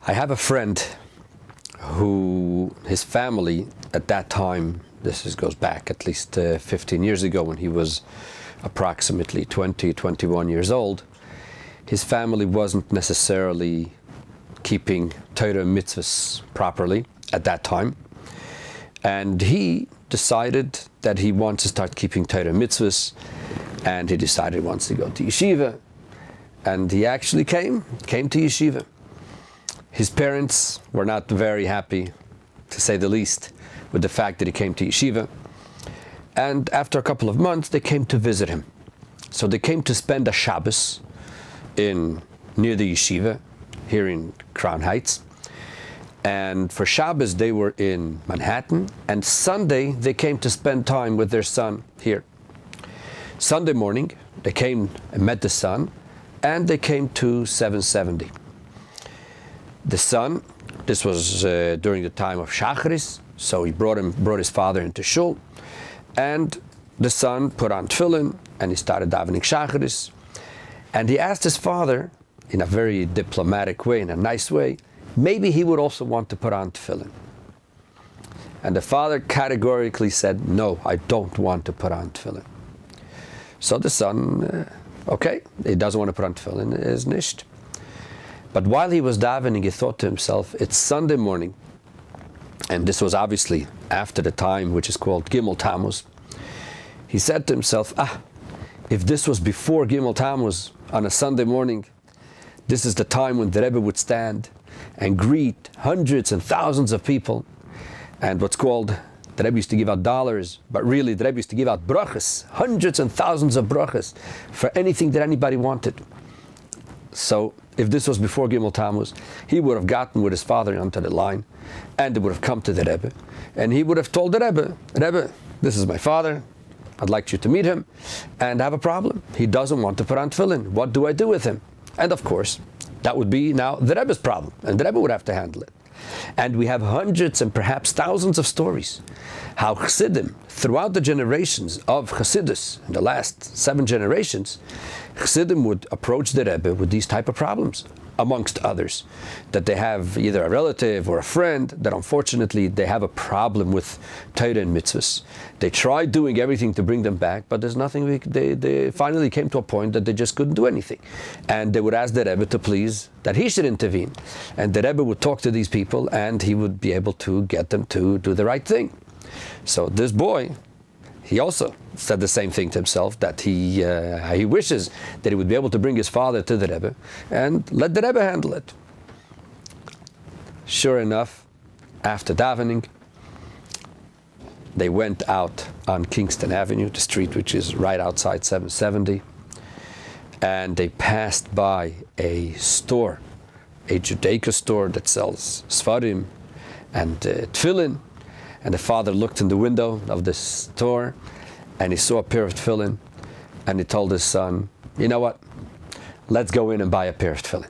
I have a friend who, his family at that time, goes back at least 15 years ago when he was approximately 20, 21 years old, his family wasn't necessarily keeping Torah and mitzvahs properly at that time. And he decided that he wants to start keeping Torah and mitzvahs, and he decided he wants to go to yeshiva. And he actually came to yeshiva. His parents were not very happy, to say the least, with the fact that he came to yeshiva. And after a couple of months, they came to visit him. So they came to spend a Shabbos near the yeshiva, here in Crown Heights. And for Shabbos, they were in Manhattan. And Sunday, they came to spend time with their son here. Sunday morning, they came and met the son, and they came to 770. The son, this was during the time of Shacharis, so he brought his father into shul, and the son put on tefillin, and he started davening Shacharis, and he asked his father, in a very diplomatic way, in a nice way, maybe he would also want to put on tefillin. And the father categorically said, no, I don't want to put on tefillin. So the son, okay, he doesn't want to put on tefillin, is nisht. But while he was davening, he thought to himself, it's Sunday morning, and this was obviously after the time which is called Gimel Tammuz. He said to himself, if this was before Gimel Tammuz on a Sunday morning, this is the time when the Rebbe would stand and greet hundreds and thousands of people. And what's called, the Rebbe used to give out dollars, but really the Rebbe used to give out brachas, hundreds and thousands of brachas for anything that anybody wanted. So if this was before Gimel Tammuz, he would have gotten with his father onto the line, and they would have come to the Rebbe, and he would have told the Rebbe, this is my father, I'd like you to meet him, and I have a problem. He doesn't want to put on tefillin. What do I do with him? And of course, that would be now the Rebbe's problem, and the Rebbe would have to handle it. And we have hundreds and perhaps thousands of stories how Chassidim, throughout the generations of Chassidus, in the last 7 generations, Chassidim would approach the Rebbe with these type of problems, amongst others, that they have either a relative or a friend that unfortunately they have a problem with Torah and mitzvahs. They tried doing everything to bring them back, but there's nothing, they finally came to a point that they just couldn't do anything. And they would ask the Rebbe to please, that he should intervene. And the Rebbe would talk to these people and he would be able to get them to do the right thing. So this boy, he also said the same thing to himself, that he wishes that he would be able to bring his father to the Rebbe and let the Rebbe handle it. Sure enough, after davening, they went out on Kingston Avenue, the street which is right outside 770, and they passed by a store, a Judaica store that sells Sfarim and Tefillin. And the father looked in the window of this store and he saw a pair of tefillin, and he told his son, you know what, let's go in and buy a pair of tefillin.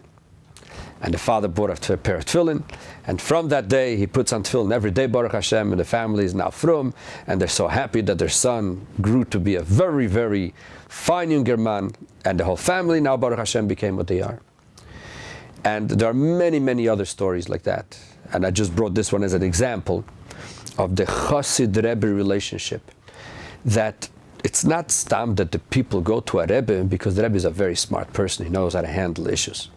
And the father bought a pair of tefillin, and from that day he puts on tefillin every day, Baruch Hashem, and the family is now frum, and they're so happy that their son grew to be a very, very fine younger man, and the whole family now, Baruch Hashem, became what they are. And there are many, many other stories like that, and I just brought this one as an example of the Chassid-Rebbe relationship, that it's not stam that the people go to a Rebbe because the Rebbe is a very smart person, he knows how to handle issues.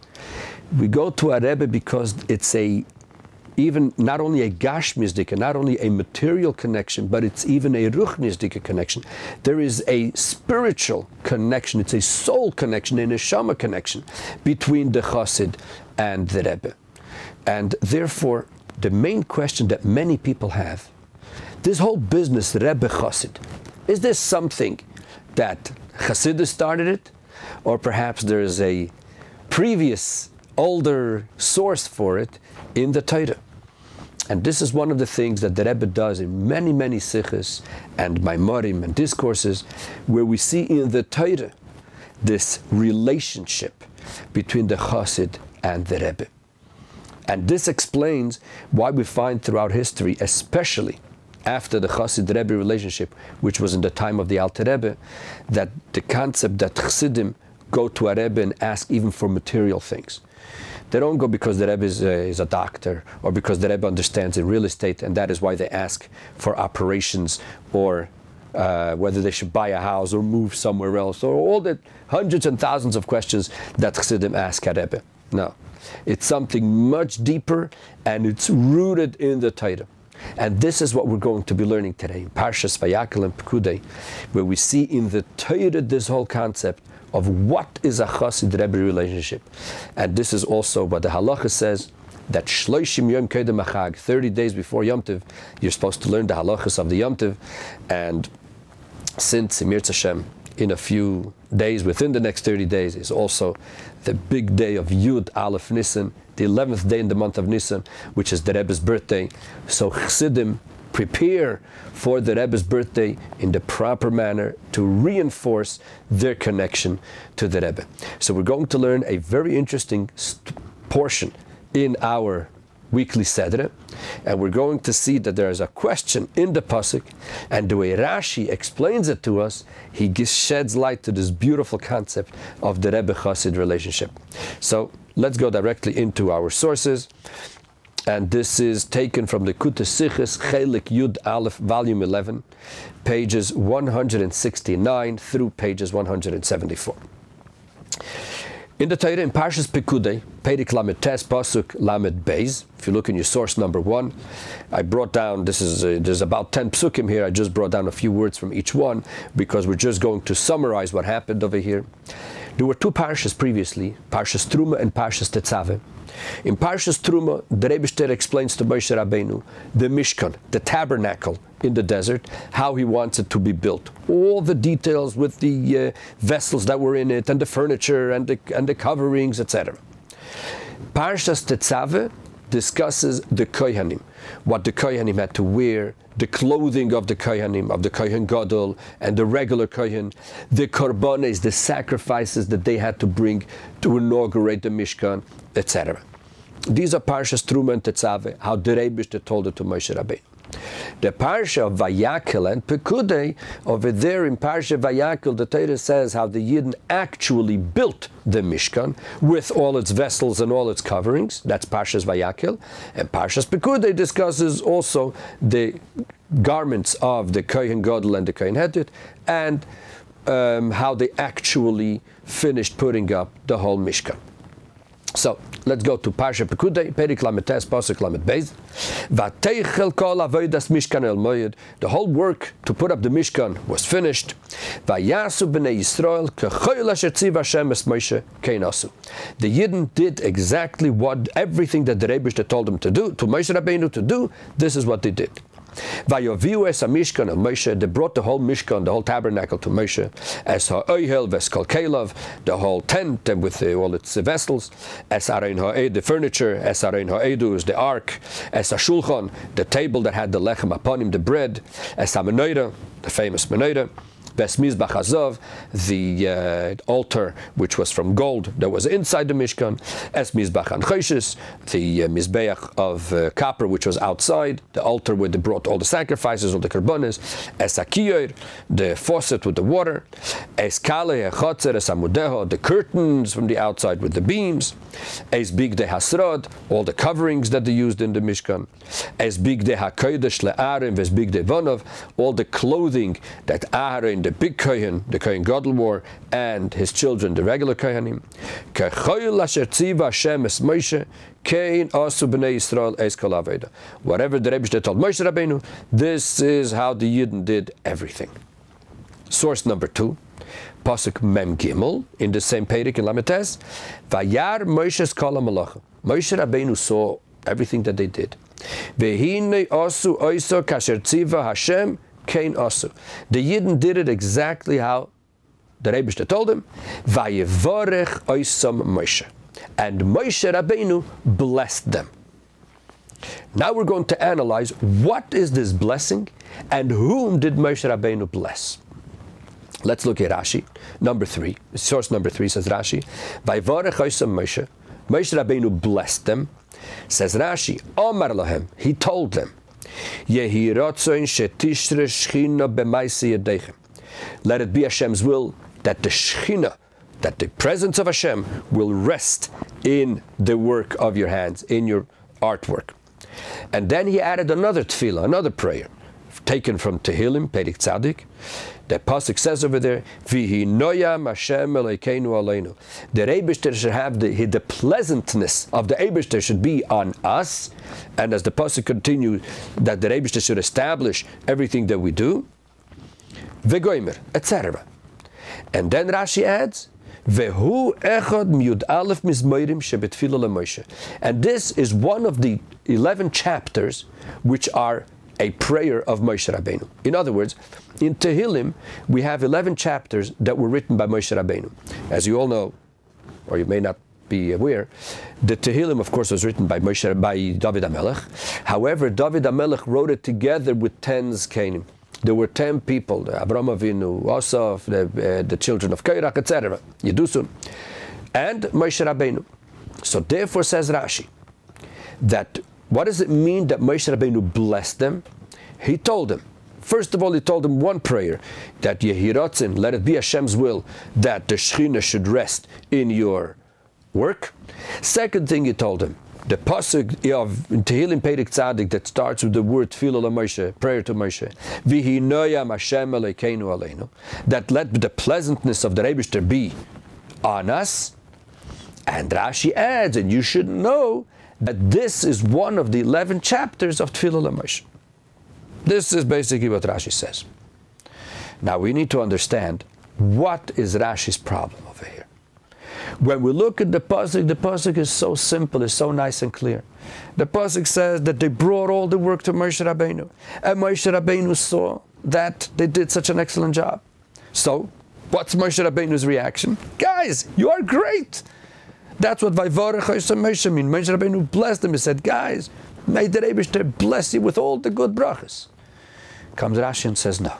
We go to a Rebbe because it's even not only a gashmizdika, not only a material connection, but it's even a ruchnizdika connection. There is a spiritual connection, it's a soul connection, a neshama connection between the Chassid and the Rebbe. And therefore, the main question that many people have, this whole business, Rebbe Chassid, is this something that Chassidus started it? Or perhaps there is a previous, older source for it in the Torah? And this is one of the things that the Rebbe does in many, many Sichos and Maimorim and discourses, where we see in the Torah this relationship between the Chassid and the Rebbe. And this explains why we find throughout history, especially after the Chassid-Rebbe relationship, which was in the time of the Alter Rebbe, that the concept that Chassidim go to a Rebbe and ask even for material things. They don't go because the Rebbe is a doctor, or because the Rebbe understands in real estate, and that is why they ask for operations, or whether they should buy a house or move somewhere else, or all the hundreds and thousands of questions that Chassidim ask at Rebbe. No, it's something much deeper, and it's rooted in the Torah. And this is what we're going to be learning today in Parshas Vayakhel-Pekudei, where we see in the Torah this whole concept of what is a Chassid-Rebbe relationship. And this is also what the halacha says, that Shloshim Yom Kedem Achag, 30 days before Yom Tov, you're supposed to learn the halachas of the Yom Tov. And since Emir Tzashem, in a few days, within the next 30 days, is also the big day of Yud Aleph Nisan, the 11th day in the month of Nisan, which is the Rebbe's birthday. So Chassidim prepare for the Rebbe's birthday in the proper manner to reinforce their connection to the Rebbe. So we're going to learn a very interesting portion in our weekly Seder, and we're going to see that there is a question in the Pasuk, and the way Rashi explains it to us, he sheds light to this beautiful concept of the Rebbe Chassid relationship. So let's go directly into our sources, and this is taken from Likutei Sichos, Chelik Yud Aleph, volume 11, pages 169 through pages 174. In the Torah, in Parshas Pekudei, Perek Lamed Tes, Pasuk Lamed Beis, if you look in your source number 1, I brought down, there's about 10 psukim here, I just brought down a few words from each one, because we're just going to summarize what happened over here. There were 2 parshas previously, Parshas Truma and Parshas Tetzaveh. In Parshas Truma, the Rebbe explains to Moshe Rabbeinu the Mishkan, the tabernacle in the desert, how he wants it to be built. All the details with the vessels that were in it, and the furniture, and the coverings, etc. Parshas Tetzaveh discusses the Kohanim, what the Kohanim had to wear, the clothing of the Kohanim, of the Kohen Gadol, and the regular Kohen, the korbanos, the sacrifices that they had to bring to inaugurate the Mishkan, etc. These are Parshas Truma and Tetzaveh, how the Rebbe told it to Moshe Rabbeinu. The Parsha of Vayakhel and Pekudei, over there in Parsha Vayakhel, the Torah says how the Yidden actually built the Mishkan with all its vessels and all its coverings. That's Parshas Vayakhel. And Parshas Pekudei discusses also the garments of the Kohen Gadol and the Kohen Hedit, and how they actually finished putting up the whole Mishkan. So let's go to Parsha Pekudei, Perek Lamed Tes, Pasuk Lamed Beis. Vateichel kol avodas Mishkan el moed. The whole work to put up the Mishkan was finished. Vayasu b'nei Yisrael kechol asher tziva Hashem es Moshe kein asu. The Yidden did exactly everything that the Rebbe told them to do, to Moshe Rabbeinu to do. This is what they did. Vayoviu es Mishkan el Moshe. They brought the whole Mishkan, the whole tabernacle to Moshe. Es ha'oihel ves kol kelav, the whole tent and with all its vessels. Es arein ha'ed, the furniture. Es arein ha'edus, the ark. Es ha'shulchon, the table that had the lechem upon him, the bread. Es ha'menorah, the famous menorah. Ves mizbach hazav, the altar which was from gold that was inside the Mishkan. Es mizbach anchoshes, the mizbeach of copper which was outside, the altar where they brought all the sacrifices, all the karbonis. Es hakiyor, the faucet with the water. Es kale hachotzer, es amudeho, the curtains from the outside with the beams. Es bigdei hasrod, all the coverings that they used in the Mishkan. Es bigdei hakodesh le'arim, ves bigdei vonov, all the clothing that Aaron, the big Kohen, the Kohen Gadol wore, and his children, the regular Kohanim. Kechol asher tziva Hashem es Moshe, kein asu b'nei Yisrael es kol aveda. Whatever the Rebbe told Moshe Rabbeinu, this is how the Yidden did everything. Source number 2, Pasuk Mem Gimel, in the same Perek in Lamed Tes. Vayar Moshe's kol ha'malacha. Moshe Rabbeinu saw everything that they did. Vehine asu oiso kasher tziva Hashem kein asu. The Yidden did it exactly how the Rebbe told him. Vivarech oisam Moshe. And Moshe Rabbeinu blessed them. Now we're going to analyze what is this blessing and whom did Moshe Rabbeinu bless. Let's look at Rashi, number 3. Source number 3 says Rashi, Vivarech oisam Moshe. Moshe Rabbeinu blessed them. Says Rashi, Omar lahem, he told them, Yehi rotzoin shetishre shchina b'maisi yedechem. Let it be Hashem's will that the Shechina that the presence of Hashem will rest in the work of your hands, in your artwork. And then he added another tefillah, another prayer, taken from Tehillim, Perek Tzadik. The pasuk says over there, "Vihi noyam Hashem Elokeinu aleinu." The Eibishter should have the pleasantness of the Eibishter should be on us, and as the pasuk continues, that the Eibishter should establish everything that we do. Vegoimer, etc. And then Rashi adds, "Vehu echad miyud aleph mizmorim shebetfilah leMoshe." And this is one of the 11 chapters which are a prayer of Moshe Rabbeinu. In other words, in Tehillim, we have 11 chapters that were written by Moshe Rabbeinu. As you all know, or you may not be aware, the Tehillim, of course, was written by David HaMelech. However, David HaMelech wrote it together with 10 Zkanim. There were 10 people, Avraham Avinu, Asaf, the children of Kairach, etc., Yedusun, and Moshe Rabbeinu. So therefore, says Rashi, that what does it mean that Moshe Rabbeinu blessed them? He told them, first of all, he told them one prayer, that Yehiratzin, let it be Hashem's will, that the Shechina should rest in your work. Second thing he told them, the pasuk of Tehillim Perek Tzadik that starts with the word Tefillah LaMoshe, prayer to Moshe, Vihi noyam Hashem Elokeinu aleinu, that let the pleasantness of the Eibishter be on us. And Rashi adds, and you should know, that this is one of the 11 chapters of Tefillah LaMoshe. This is basically what Rashi says. Now we need to understand, what is Rashi's problem over here? When we look at the pasuk is so simple, it's so nice and clear. The pasuk says that they brought all the work to Moshe Rabbeinu, and Moshe Rabbeinu saw that they did such an excellent job. So, what's Moshe Rabbeinu's reaction? Guys, you are great! That's what Vivarech Moshe means. Moshe Rabbeinu blessed them. He said, guys, may the Rebbe bless you with all the good brachas. Comes Rashi and says, no,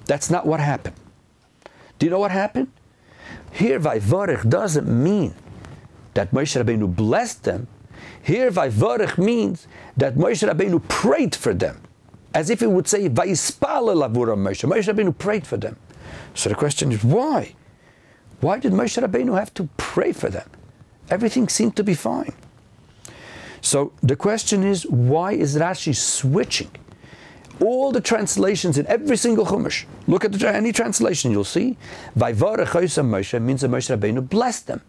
that's not what happened. Do you know what happened? Here, Vivarech doesn't mean that Moshe Rabbeinu blessed them. Here, Vivarech means that Moshe Rabbeinu prayed for them. As if it would say, Vayispalel avuram Moshe. Moshe Rabbeinu prayed for them. So the question is, why? Why did Moshe Rabbeinu have to pray for them? Everything seemed to be fine. So the question is, why is Rashi switching? All the translations in every single Chumash, look at any translation, you'll see, Vivarech Moshe means that Moshe Rabbeinu blessed them.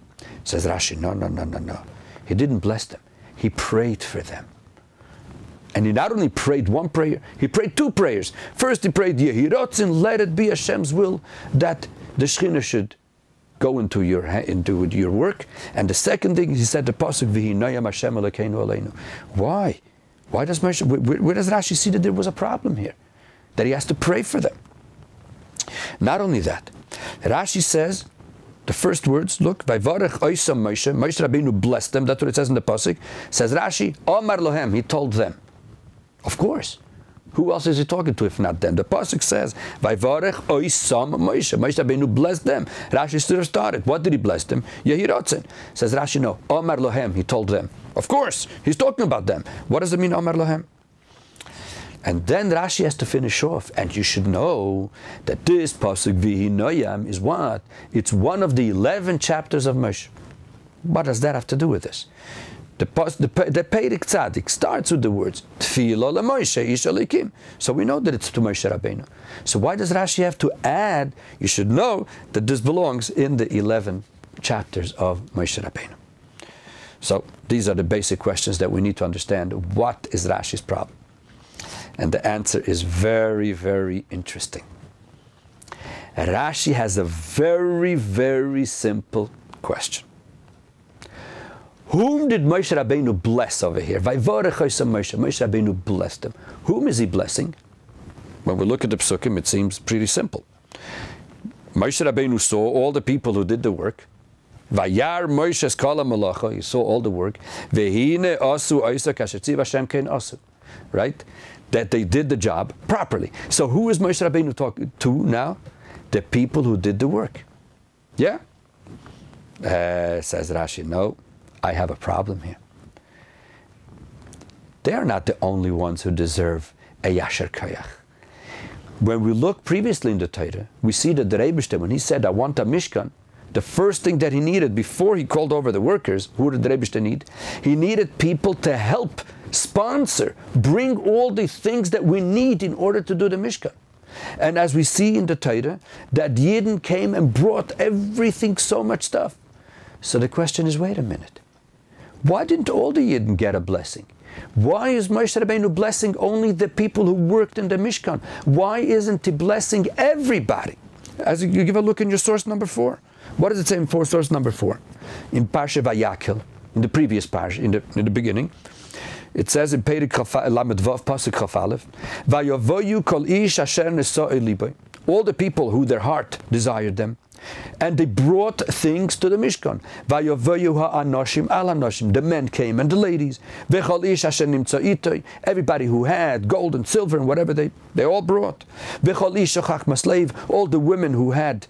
Says Rashi, no. He didn't bless them. He prayed for them. And he not only prayed one prayer, he prayed two prayers. First he prayed, Yehiratzin, let it be Hashem's will that the Shechina should go into your work. And the second thing, he said the pasuk, Vihi noyam Hashem Elokeinu aleinu. Why? Why does Moshe, where does Rashi see that there was a problem here? That he has to pray for them. Not only that, Rashi says, the first words, look, Vivarech oisam Moshe, Moshe Rabbeinu blessed them, that's what it says in the pasuk. Says Rashi, Omar lohem, he told them. Of course. Who else is he talking to if not them? The pasuk says, Vivarech oisam Moshe, Moshe Rabbeinu blessed them. Rashi should have started. What did he bless them? Yehiratzin. Says Rashi, no, Omar lohem, he told them. Of course, he's talking about them. What does it mean, Omar lohem? And then Rashi has to finish off, and you should know that this pasuk Vihi noyam is what? It's one of the 11 chapters of Moshe. What does that have to do with this? The Perek Tzadik starts with the words Tefillah LaMoshe Ish Elikim. So we know that it's to Moshe Rabbeinu. So why does Rashi have to add? You should know that this belongs in the 11 chapters of Moshe Rabbeinu. So these are the basic questions that we need to understand. What is Rashi's problem? And the answer is very, very interesting. Rashi has a very, very simple question. Whom did Moshe Rabbeinu bless over here? Vivarech Moshe. Moshe Rabbeinu blessed them. Whom is he blessing? When we look at the psukim, it seems pretty simple. Moshe Rabbeinu saw all the people who did the work. Vayar Moshe skala malacha. He saw all the work. Vehine asu oisa kasher tziv Hashem kein asu. Right? That they did the job properly. So who is Moshe Rabbeinu talking to now? The people who did the work. Yeah? Says Rashi, no. I have a problem here. They are not the only ones who deserve a Yasher Koyach. When we look previously in the Torah, we see that the Rebbe, when he said, I want a Mishkan, the first thing that he needed before he called over the workers, who did the Rebbe need? He needed people to help, sponsor, bring all the things that we need in order to do the Mishkan. And as we see in the Torah, that Yidden came and brought everything, so much stuff. So the question is, wait a minute. Why didn't all the Yidden get a blessing? Why is Moshe Rabbeinu blessing only the people who worked in the Mishkan? Why isn't he blessing everybody? As you give a look in your source number 4. What does it say in source number 4? In Parshas Vayakhel, in the previous Parsha, in the beginning, it says in Perek Lamed Vav Pasuk Chaf Aleph, Vayavoyu kol ish asher nesa'eh libo. All the people who their heart desired them, and they brought things to the Mishkan. Vayavoyu ha'anoshim al anoshim. The men came and the ladies. Vechol ish asher nimtza itoi. Everybody who had gold and silver and whatever they all brought. Vechol ish shachach masleiv. All the women who had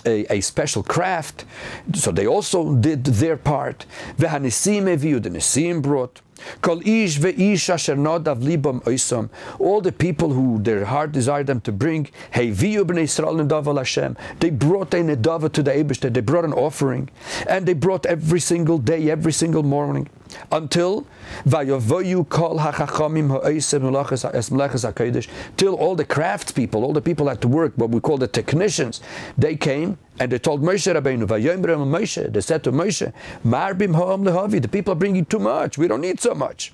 a special craft, so they also did their part. V'hanisim eviu, the nisim brought. Kol ish ve'ish asher nodav libam oisam. All the people who their heart desired them to bring. Heviu b'nei Yisrael nedav al Hashem. They brought a nedava to the Eibishter. They brought an offering, and they brought every single day, every single morning, until vayavoyu kol hachachamim ha'oisem melachas hakodesh. Till all the craftspeople, all the people had to work, what we call the technicians, they came and they told Moshe Rabbeinu, vayomrem Moshe, they said to Moshe, marbim ha'am lehavi, the people are bringing too much, we don't need so much.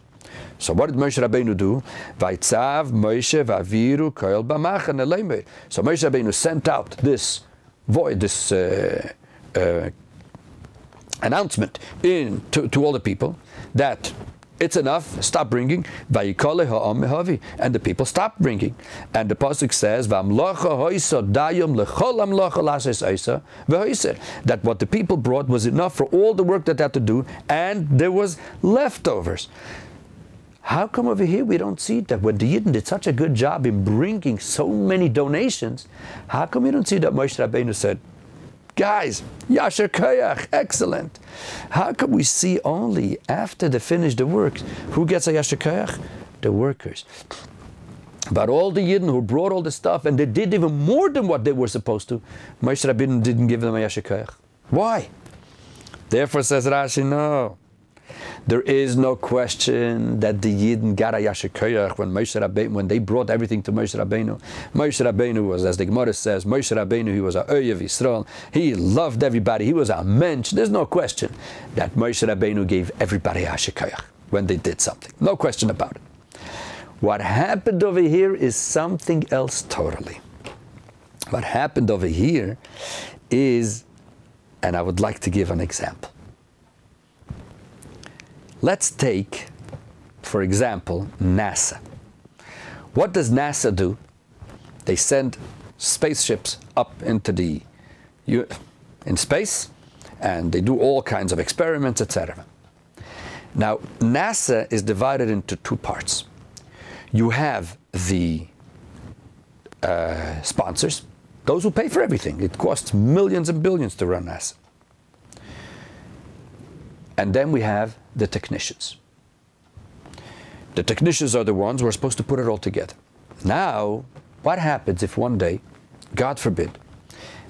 So what did Moshe Rabbeinu do? Vaitzav Moshe vaviru koel b'machan eleimer. So Moshe Rabbeinu sent out this announcement to all the people that it's enough, stop bringing. Vayikole ha'am mehavi, and the people stopped bringing. And the pasuk says, V'amlocha hoisa dayom lechol amlocha lases eisa v'hoiser, that what the people brought was enough for all the work that they had to do, and there was leftovers. How come over here we don't see that when the Yidden did such a good job in bringing so many donations? How come we don't see that Moshe Rabbeinu said, guys, Yasher Koyach, excellent. How come we see only after they finish the work? Who gets a Yasher Koyach? The workers. But all the Yidden who brought all the stuff, and they did even more than what they were supposed to, Moshe Rabbeinu didn't give them a Yasher Koyach. Why? Therefore, says Rashi, no. There is no question that the Yidden got a Yasher Koyach when they brought everything to Moshe Rabbeinu. Moshe Rabbeinu was, as the Gemara says, Moshe Rabbeinu, he was a Oyev Yisrael. He loved everybody. He was a mensch. There's no question that Moshe Rabbeinu gave everybody a Yasher Koyach when they did something. No question about it. What happened over here is something else totally. What happened over here is, and I would like to give an example. Let's take, for example, NASA. What does NASA do? They send spaceships up into in space, and they do all kinds of experiments, etc. Now, NASA is divided into two parts. You have the sponsors, those who pay for everything. It costs millions and billions to run NASA. And then we have the technicians. The technicians are the ones who are supposed to put it all together. Now, what happens if one day, God forbid,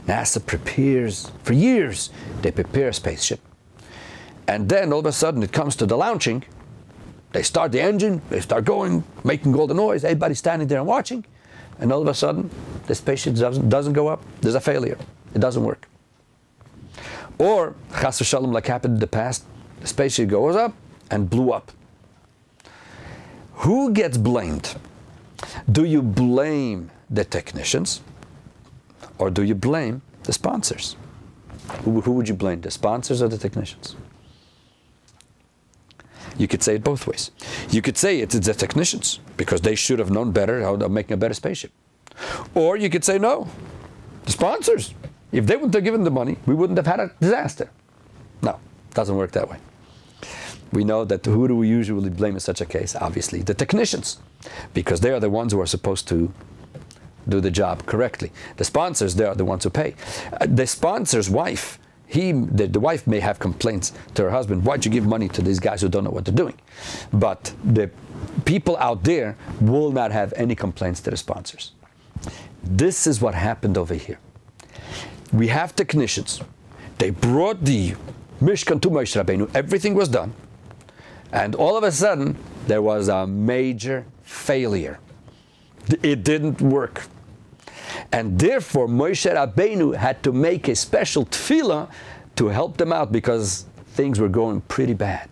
NASA prepares, for years, they prepare a spaceship, and then all of a sudden it comes to the launching, they start the engine, they start going, making all the noise, everybody's standing there and watching, and all of a sudden, the spaceship doesn't go up, there's a failure, it doesn't work. Or, chas v'shalom, like happened in the past, the spaceship goes up and blew up. Who gets blamed? Do you blame the technicians, or do you blame the sponsors? Who would you blame, the sponsors or the technicians? You could say it both ways. You could say it's the technicians, because they should have known better how to make a better spaceship. Or you could say no, the sponsors. If they wouldn't have given the money, we wouldn't have had a disaster. No, it doesn't work that way. We know that who do we usually blame in such a case? Obviously, the technicians, because they are the ones who are supposed to do the job correctly. The sponsors, they are the ones who pay. The sponsor's wife, the wife may have complaints to her husband, why'd you give money to these guys who don't know what they're doing? But the people out there will not have any complaints to the sponsors. This is what happened over here. We have technicians. They brought the Mishkan to Moshe Rabbeinu. Everything was done. And all of a sudden, there was a major failure. It didn't work. And therefore, Moshe Rabbeinu had to make a special tefillah to help them out because things were going pretty bad.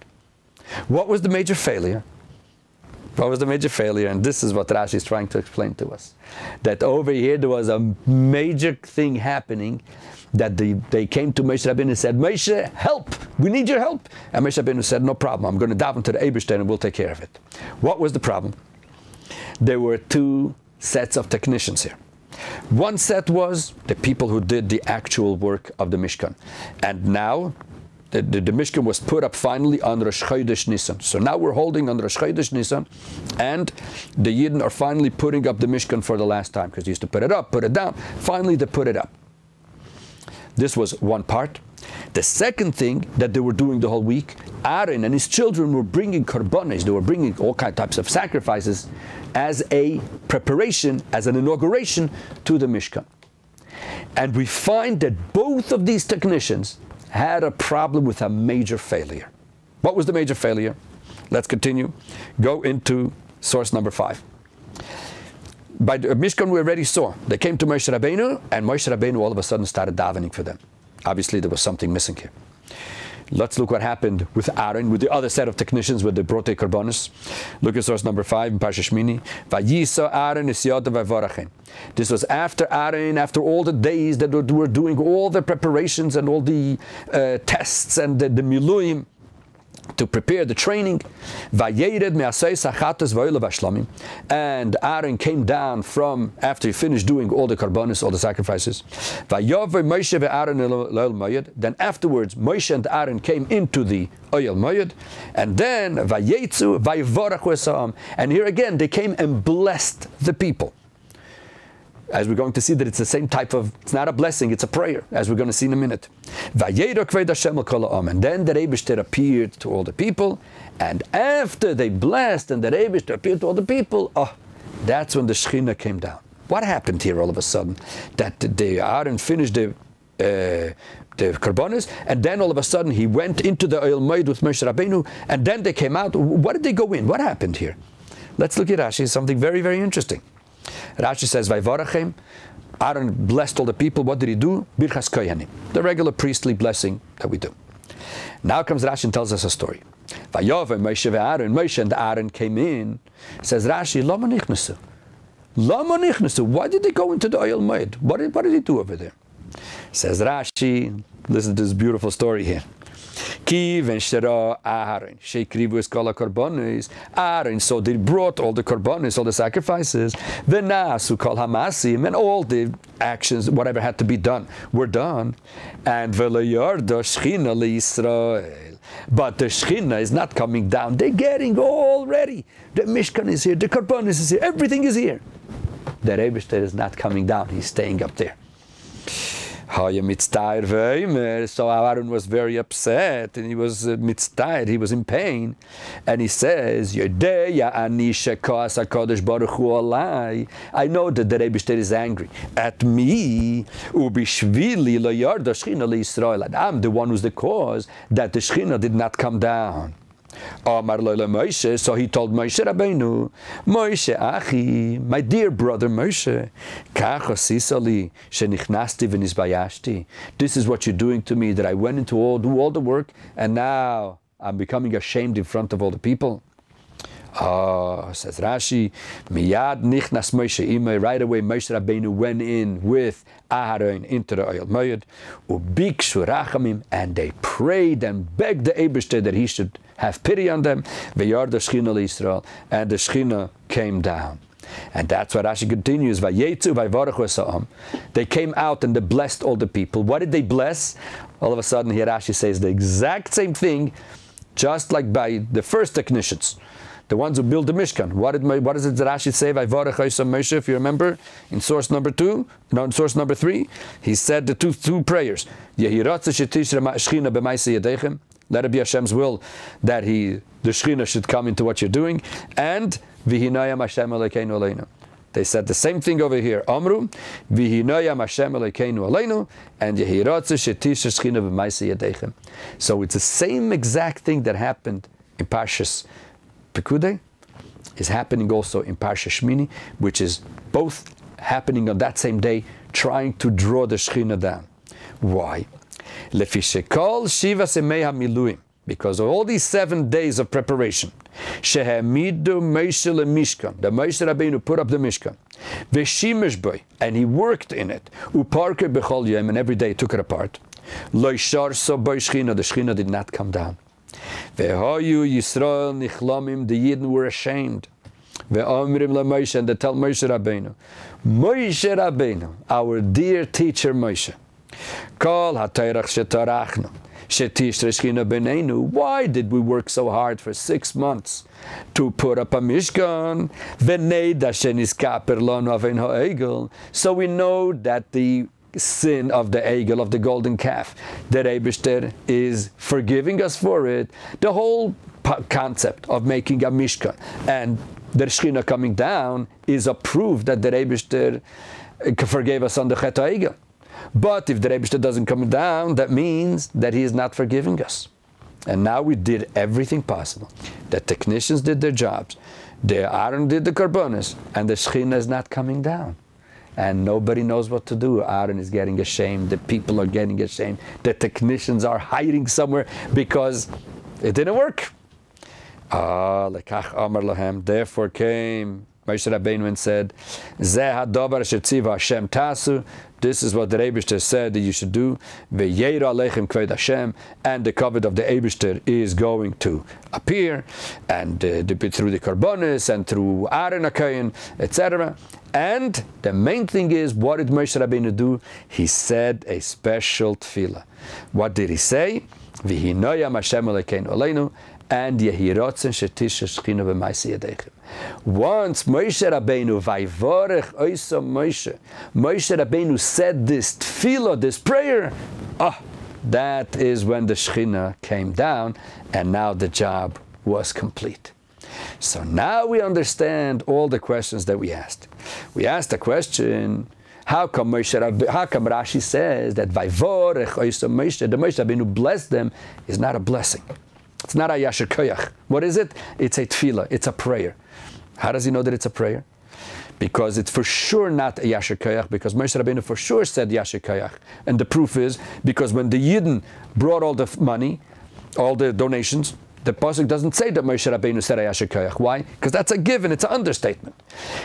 What was the major failure? What was the major failure? And this is what Rashi is trying to explain to us. That over here there was a major thing happening, that they came to Moshe Rabbeinu and said, Moshe, help! We need your help! And Moshe Rabbeinu said, no problem, I'm going to daven to the Eibishter and we'll take care of it. What was the problem? There were two sets of technicians here. One set was the people who did the actual work of the Mishkan. And now, the Mishkan was put up finally on Rosh Chodesh Nisan. So now we're holding on Rosh Chodesh Nisan, and the Yidden are finally putting up the Mishkan for the last time, because they used to put it up, put it down. Finally, they put it up. This was one part. The second thing that they were doing the whole week, Aaron and his children were bringing korbanos, they were bringing all types of sacrifices as a preparation, as an inauguration to the Mishkan. And we find that both of these technicians had a problem with a major failure. What was the major failure? Let's continue. Go into source number 5. By the Mishkan we already saw, they came to Moshe Rabbeinu, and Moshe Rabbeinu all of a sudden started davening for them. Obviously there was something missing here. Let's look what happened with Aaron, with the other set of technicians, with the Brocho korbanos. Look at source number 5 in Parshas Shmini. Vayisa Aaron is yada vayvarachem. This was after Aaron, after all the days that they were doing all the preparations and all the tests and the miluim to prepare the training. And Aaron came down from after he finished doing all the korbanos, all the sacrifices. Then afterwards, Moshe and Aaron came into the Oyel Moed, and then and here again they came and blessed the people. As we're going to see that it's the same type of, it's not a blessing, it's a prayer, as we're going to see in a minute. And then the Eibishter appeared to all the people, and after they blessed and the Eibishter appeared to all the people, that's when the Shekhinah came down. What happened here all of a sudden? That the Aaron finished the korbanos, and then all of a sudden he went into the Oyel Moed with Moshe Rabbeinu, and then they came out. What did they go in? What happened here? Let's look at Rashi, something very, very interesting. Rashi says, Vayvarachem, Aaron blessed all the people. What did he do? Birchas kohanim, the regular priestly blessing that we do. Now comes Rashi and tells us a story. Vayove Moshe ve'Aaron, Moshe and Aaron came in. Says Rashi, Lama nichnasu. Lama nichnasu. Why did they go into the Oyel Moed? What did he do over there? Says Rashi, listen to this beautiful story here. Aaron, so they brought all the korbanos, all the sacrifices, the nasu kol hamasim, and all the actions, whatever had to be done, were done. And v'layarda shchina leYisrael, but the shchina is not coming down. They're getting all ready. The Mishkan is here, the korbanos is here, everything is here. The Eibishter is not coming down. He's staying up there. So Aaron was very upset, and he was mitztayr, he was in pain, and he says, I know that the Rebbe is angry at me, and I'm the one who's the cause that the Shekhinah did not come down. So he told Moshe Rabbeinu, Moshe Achi, my dear brother Moshe, this is what you're doing to me, that I went into do all the work, and now I'm becoming ashamed in front of all the people. Says Rashi, Miyad nichnas Moshe imay. Right away Moshe Rabbeinu went in with Aaron into the Oyel Moed, ubikshu rachamim, and they prayed and begged the Eibishter that he should have pity on them. V'yarda Shechina leYisrael, and the Shechina came down. And that's what Rashi continues. Vayetzu vayvarach v'sa'am. They came out and they blessed all the people. What did they bless? All of a sudden here Rashi says the exact same thing, just like by the first technicians, the ones who built the Mishkan. What does it Rashi say? Vayvarach Moshe, if you remember, in source number 2, no, in source number 3, he said the two prayers. Yehiratze shetishra Shechina b'maaseh yadechem. Let it be Hashem's will that the Shekhinah should come into what you're doing, and V'hinayam Hashem Elokeinu Aleinu, They said the same thing over here. Amru, v'hinoyam Hashem Elokeinu aleinu, and yehirotze shetisha shchina b'maaseh yadechem. So it's the same exact thing that happened in Parshas Pekudei, is happening also in Parshas Shmini, which is both happening on that same day, trying to draw the Shechina down. Why? Lefi shekol shiva semei hamiluim, because of all these 7 days of preparation. Shehamidu Moshe leMishkan, the Moshe Rabbeinu put up the Mishkan. Veshimesh boy, and he worked in it. Uparke bechol yom, and every day he took it apart. Lo yishar so boy Shechina, the Shechina did not come down. Vehayu Yisrael nichlamim, the Yidden were ashamed. Ve'omrim leMoshe, and they tell Moshe Rabbeinu, Moshe Rabbeinu, our dear teacher Moshe, Kol ha'torach shetarachnu, shetishre Shechina b'neinu. Why did we work so hard for 6 months to put up a Mishkan? V'neida sheniskaper lanu avein ha'egel. So we know that the sin of the egel, of the golden calf, that Eibishter is forgiving us for it. The whole concept of making a Mishkan and the Shechina coming down is a proof that the Eibishter forgave us on the Chet HaEgel. But if the Eibishter doesn't come down, that means that he is not forgiving us. And now we did everything possible. The technicians did their jobs, the Aaron did the Karbonis, and the Shechina is not coming down. And nobody knows what to do. Aaron is getting ashamed. The people are getting ashamed. The technicians are hiding somewhere because it didn't work. Lekach amar lahem. Therefore came Moshe Rabbeinu and said, Zeh hadavar asher tziva Hashem tasu. This is what the Eibishter said that you should do. Ve'yeira aleichem kved Hashem. And the covet of the Eibishter is going to appear, and through the Karbonis and through Aaron HaKohen, etc. And the main thing is, what did Moshe Rabbeinu do? He said a special tefillah. What did he say? V'hinoyam Hashem Elokeinu aleinu, and yehirotzen shetisha Shechina b'maaseh yadechem. Once Moshe Rabbeinu, Vivorech oisa Moshe, Moshe Rabbeinu said this tefillah, this prayer, that is when the Shechina came down, and now the job was complete. So now we understand all the questions that we asked. We asked the question, how come Rashi says that Vivorech oisa Moshe, the Moshe Rabbeinu blessed them, is not a blessing? It's not a yasher koyach. What is it? It's a tefillah. It's a prayer. How does he know that it's a prayer? Because it's for sure not a yasher koyach, because Moshe Rabbeinu for sure said yasher koyach. And the proof is, because when the Yidden brought all the money, all the donations, the pasuk doesn't say that Moshe Rabbeinu said a yasher koyach. Why? Because that's a given. It's an understatement.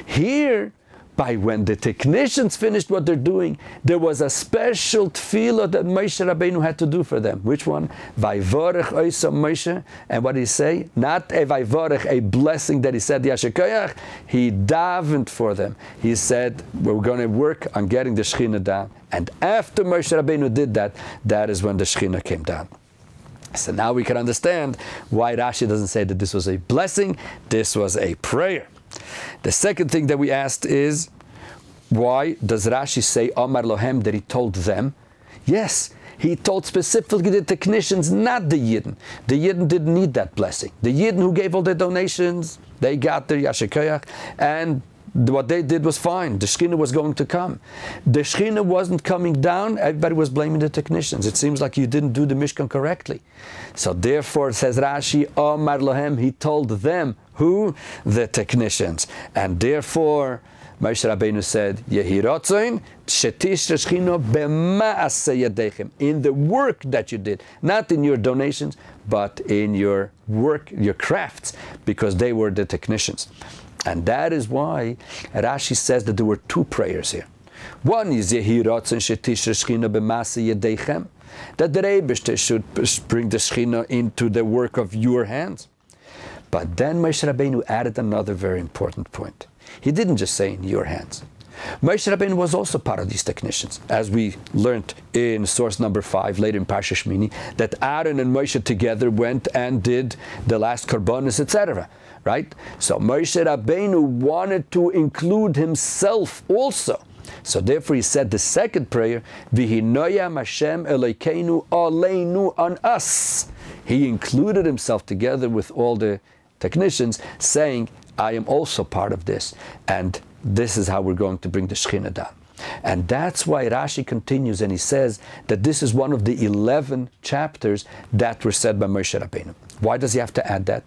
Here, by when the technicians finished what they're doing, there was a special tefillah that Moshe Rabbeinu had to do for them. Which one? Vivorech oisa Moshe. And what did he say? Not a vivorech, a blessing that he said yasher koyach. He davened for them. He said, we're going to work on getting the Shechina down. And after Moshe Rabbeinu did that, that is when the Shechina came down. So now we can understand why Rashi doesn't say that this was a blessing, this was a prayer. The second thing that we asked is, why does Rashi say Amar Lohem, that he told them? Yes, he told specifically the technicians, not the Yidden. The Yidden didn't need that blessing. The Yidden who gave all their donations, they got their yasher koyach, and what they did was fine. The Shechina was going to come. The Shechina wasn't coming down. Everybody was blaming the technicians. It seems like you didn't do the Mishkan correctly. So therefore, says Rashi, Amar Lohem, he told them. Who? The technicians. And therefore, Moshe Rabbeinu said, Yehirotzen shetish Shechina b'maaseh yadechem, in the work that you did, not in your donations, but in your work, your crafts, because they were the technicians. And that is why Rashi says that there were two prayers here. One is Yehirotzen shetish Shechina b'maaseh yadechem, that the Eibishter should bring the Shechina into the work of your hands. But then Moshe Rabbeinu added another very important point. He didn't just say in your hands. Moshe Rabbeinu was also part of these technicians, as we learned in source number 5, later in Parshas Shmini, that Aaron and Moshe together went and did the last Karbonis, etc. Right? So Moshe Rabbeinu wanted to include himself also. So therefore he said the second prayer, V'hinoyam Hashem Elokeinu aleinu, on us. He included himself together with all the technicians, saying, I am also part of this. And this is how we're going to bring the Shekhinah down. And that's why Rashi continues and he says that this is one of the 11 chapters that were said by Moshe Rabbeinu. Why does he have to add that?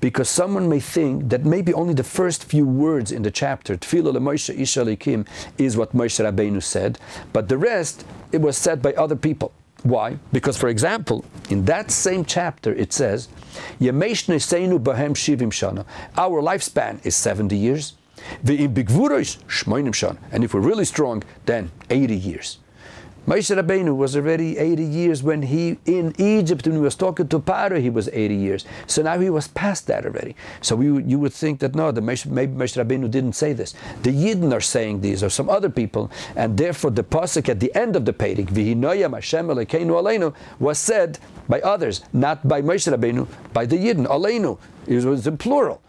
Because someone may think that maybe only the first few words in the chapter, Tefillah leMoshe Ish Elokim, is what Moshe Rabbeinu said, but the rest, it was said by other people. Why? Because, for example, in that same chapter it says, Yemesh Neseinu Bahem Shivim Shana. Our lifespan is 70 years. And if we're really strong, then 80 years. Moshe Rabbeinu was already 80 years when in Egypt, when he was talking to Paro, he was 80 years. So now he was past that already. So you would think that no, maybe Moshe Rabbeinu didn't say this. The Yidden are saying these, or some other people, and therefore the pasuk at the end of the Perek, V'hinoyam Hashem Elokeinu Aleinu, was said by others, not by Moshe Rabbeinu, by the Yidden, Aleinu. It was in plural.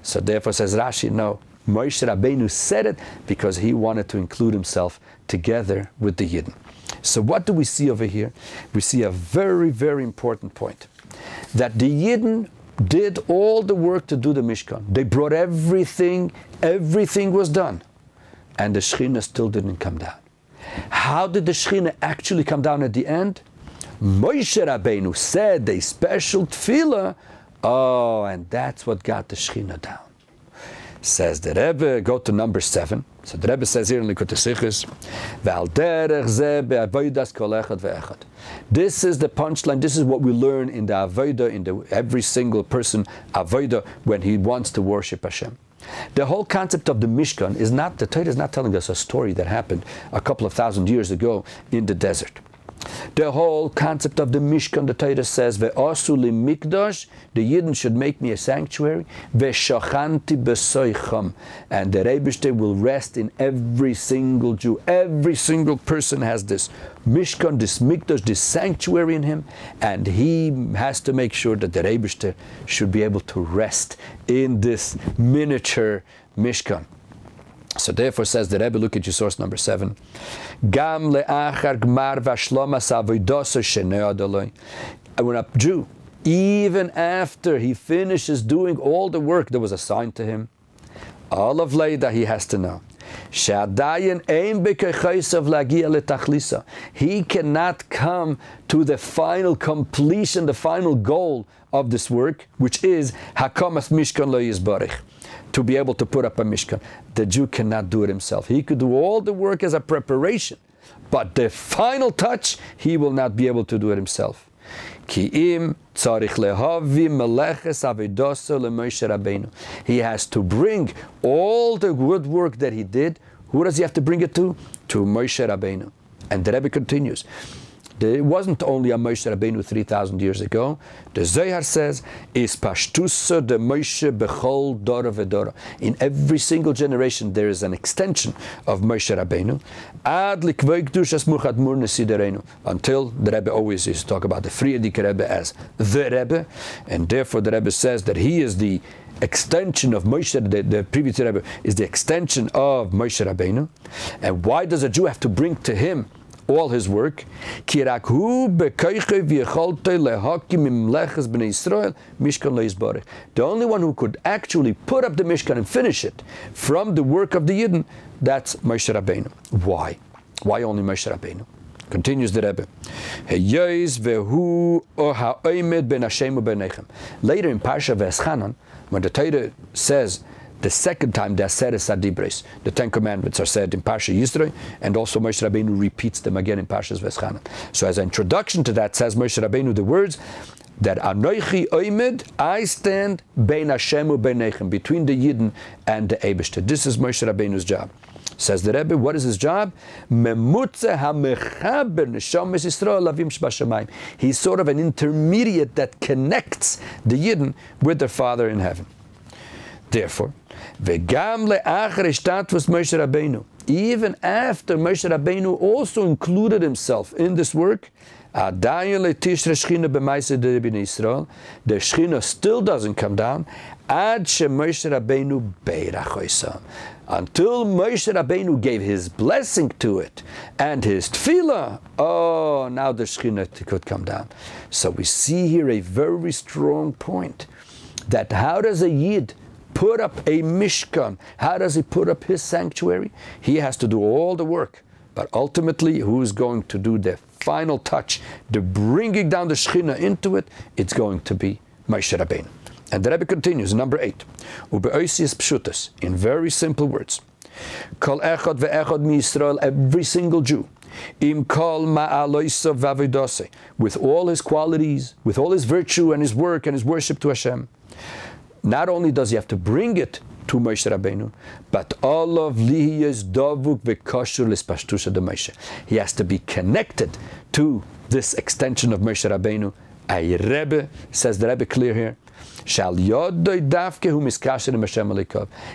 So therefore says Rashi, no, Moshe Rabbeinu said it because he wanted to include himself together with the Yidden. So what do we see over here? We see a very, very important point. That the Yidden did all the work to do the Mishkan. They brought everything was done. And the Shekhinah still didn't come down. How did the Shekhinah actually come down at the end? Moshe Rabbeinu said a special tefillah. Oh, and that's what got the Shekhinah down. Says the Rebbe, go to number 7. So the Rebbe says here in Likutei Sichos, this is the punchline, this is what we learn in the Avodah, in every single person Avodah when he wants to worship Hashem. The whole concept of the Mishkan is not, the Torah is not telling us a story that happened a couple of thousand years ago in the desert. The whole concept of the Mishkan, the Torah says, Ve'asu li mikdash, the Yidden should make me a sanctuary, Ve'shachanti b'soichom, and the Rebbe will rest in every single Jew. Every single person has this Mishkan, this mikdash, this sanctuary in him, and he has to make sure that the Rebbe should be able to rest in this miniature Mishkan. So therefore says the Rebbe, look at your source number 7. Gam le'achar gmar v'ashlomas avodos shenei adoloi. When a Jew, even after he finishes doing all the work that was assigned to him, all of Leida he has to know. He cannot come to the final completion, the final goal of this work, which is Hakamas Mishkan lo yizbarich, to be able to put up a Mishkan. The Jew cannot do it himself. He could do all the work as a preparation, but the final touch, he will not be able to do it himself. He has to bring all the good work that he did. Who does he have to bring it to? To Moshe Rabbeinu. And the Rebbe continues. It wasn't only a Moshe Rabbeinu 3,000 years ago. The Zohar says, "Is pashtusa de Moshe bechol dora vedora." In every single generation, there is an extension of Moshe Rabbeinu. Ad likvoikdushas muchad mur nesiderenu. Until the Rebbe always used to talk about the Frierdiker Rebbe as the Rebbe, and therefore the Rebbe says that he is the extension of Moshe. The previous Rebbe is the extension of Moshe Rabbeinu. And why does a Jew have to bring to him all his work? The only one who could actually put up the Mishkan and finish it from the work of the Yidden, that's Moshe Rabbeinu. Why? Why only Moshe Rabbeinu? Continues the Rebbe. Later in Parshas Vayakhel, when the Torah says the second time the Aseres Adibres, the 10 Commandments, are said in Parshas Yisro, and also Moshe Rabbeinu repeats them again in Parshas Vayakhel. So as an introduction to that, says Moshe Rabbeinu the words that Anochi Oimed, I stand bein Hashem u'beinechem, between the Yidden and the Eibishter. This is Moshe Rabbeinu's job. Says the Rebbe, what is his job? He's sort of an intermediate that connects the Yidden with their Father in heaven. Therefore, even after Moshe Rabbeinu also included himself in this work, the Shekhinah still doesn't come down until Moshe Rabbeinu gave his blessing to it and his tefillah. Oh, now the Shekhinah could come down. So we see here a very strong point that how does a Yid put up a Mishkan? How does he put up his sanctuary? He has to do all the work. But ultimately, who's going to do the final touch, the bringing down the Shekhinah into it? It's going to be Moshe Rabbeinu. And the Rebbe continues, number 8. Ube'oisius pshutas, in very simple words. Kol echad ve'echad mi Yisrael, every single Jew, im kol ma'aloisa v'avodose, with all his qualities, with all his virtue and his work and his worship to Hashem. Not only does he have to bring it to Moshe Rabbeinu, but all of lihiyas davuk v'kashur l'spashtusha de Moshe. He has to be connected to this extension of Moshe Rabbeinu. A Rebbe, says the Rebbe clear here,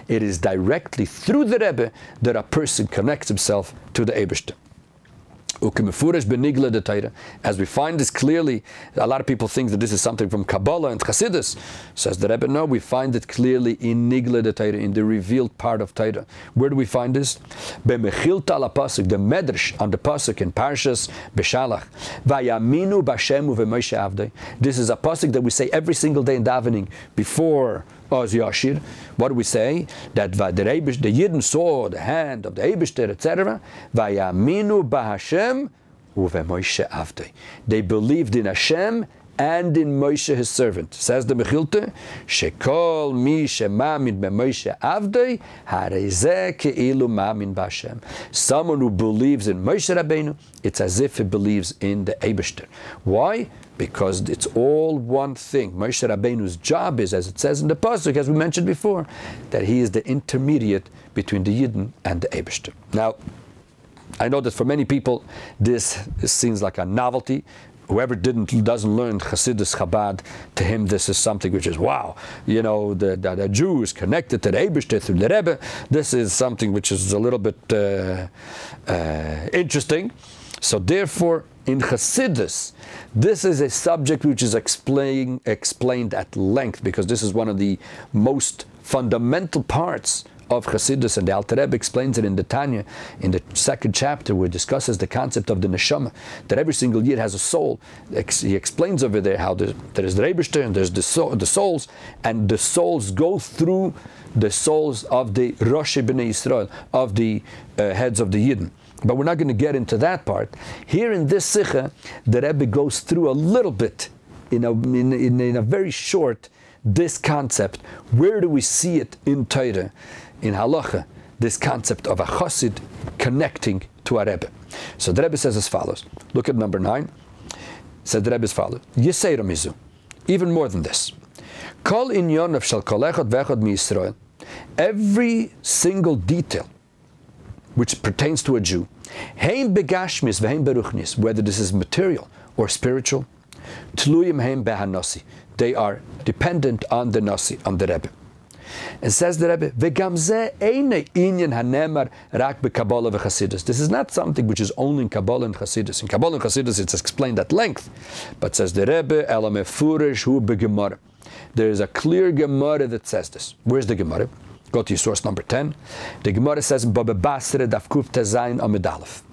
it is directly through the Rebbe that a person connects himself to the Eibishter. As we find this clearly, a lot of people think that this is something from Kabbalah and Chassidus. Says the Rebbe, no, we find it clearly in Nigla de Torah, in the revealed part of Torah. Where do we find this? B'mechilta ala pasuk, the medrash on the pasuk in Parshas Beshalach. Vayaminu b'Hashem u'v'Moshe avdei. This is a pasuk that we say every single day in davening before Oz Yashir. What do we say? That the Yidden saw the hand of the Eibishter, etc. Vayaminu b'Hashem u'v'Moshe avdei. They believed in Hashem and in Moshe his servant. Says the Mechilta, Shekol mi shemamin b'Moshe avdei harezeh ke'ilu mamin b'Hashem. Someone who believes in Moshe Rabbeinu, it's as if he believes in the Eibishter. Why? Because it's all one thing. Moshe Rabbeinu's job is, as it says in the pasuk, as we mentioned before, that he is the intermediate between the Yidden and the Eibishter. Now, I know that for many people this seems like a novelty. Whoever doesn't learn Chassidus Chabad, to him this is something which is, wow, you know, the Jew is connected to the Eibishter through the Rebbe. This is something which is a little bit interesting. So therefore, in Chassidus, this is a subject which is explained at length, because this is one of the most fundamental parts of Chassidus, and the Alter Rebbe explains it in the Tanya, in the 2nd chapter, where it discusses the concept of the neshama, that every single Yid has a soul. He explains over there how there is the Eibishter and there's the souls, and the souls go through the souls of the Rosh Bnei Yisrael, of the heads of the Yidden. But we're not going to get into that part. Here in this Sikha, the Rebbe goes through a little bit, in a very short, this concept. Where do we see it in Torah, in Halacha, this concept of a Chassid connecting to a Rebbe? So the Rebbe says as follows. Look at number 9. Says the Rebbe as follows. Yisei Ramizu. Even more than this. Kol inyon of shal kol echad ve'echad mi Yisrael. Every single detail which pertains to a Jew, heim begashmis v'heim beruchnis, whether this is material or spiritual, tluyim heim behanasi, they are dependent on the nasi, on the Rebbe. And says the Rebbe, v'gam zeh eine inyan hanemar rak beKabbalah v'Chassidus. This is not something which is only in Kabbalah and Chassidus. In Kabbalah and Chassidus it's explained at length, but says the Rebbe, ela mefurish hu beGemara. There is a clear Gemara that says this. Where's the Gemara? Go to your source number 10. The Gemara says, Baba Basre Dafkuf Tezayin Amid Aleph.